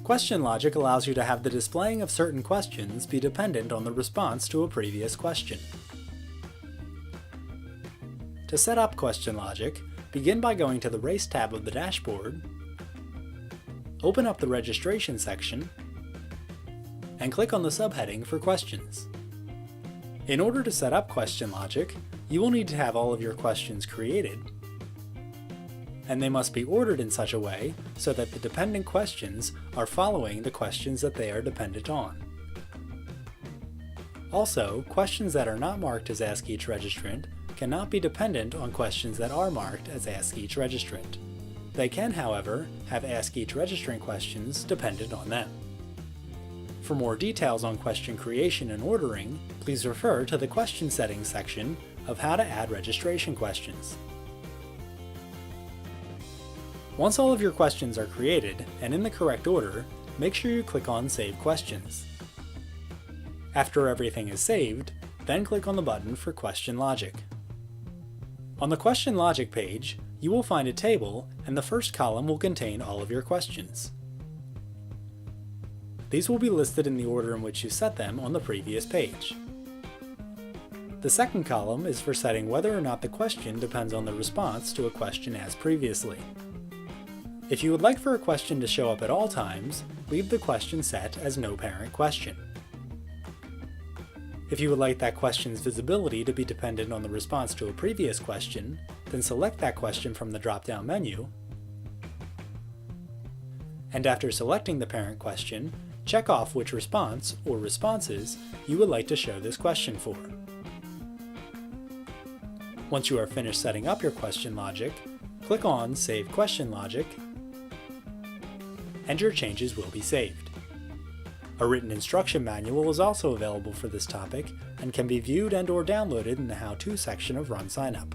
Question logic allows you to have the displaying of certain questions be dependent on the response to a previous question. To set up question logic, begin by going to the Race tab of the dashboard, open up the Registration section, and click on the subheading for Questions. In order to set up question logic, you will need to have all of your questions created, and they must be ordered in such a way so that the dependent questions are following the questions that they are dependent on. Also, questions that are not marked as Ask Each Registrant cannot be dependent on questions that are marked as Ask Each Registrant. They can, however, have Ask Each Registrant questions dependent on them. For more details on question creation and ordering, please refer to the Question Settings section of How to Add Registration Questions. Once all of your questions are created and in the correct order, make sure you click on Save Questions. After everything is saved, then click on the button for Question Logic. On the Question Logic page, you will find a table, and the first column will contain all of your questions. These will be listed in the order in which you set them on the previous page. The second column is for setting whether or not the question depends on the response to a question asked previously. If you would like for a question to show up at all times, leave the question set as No Parent Question. If you would like that question's visibility to be dependent on the response to a previous question, then select that question from the drop-down menu, and after selecting the parent question, check off which response, or responses, you would like to show this question for. Once you are finished setting up your question logic, click on Save Question Logic, and your changes will be saved. A written instruction manual is also available for this topic and can be viewed and/or downloaded in the How To section of RunSignUp.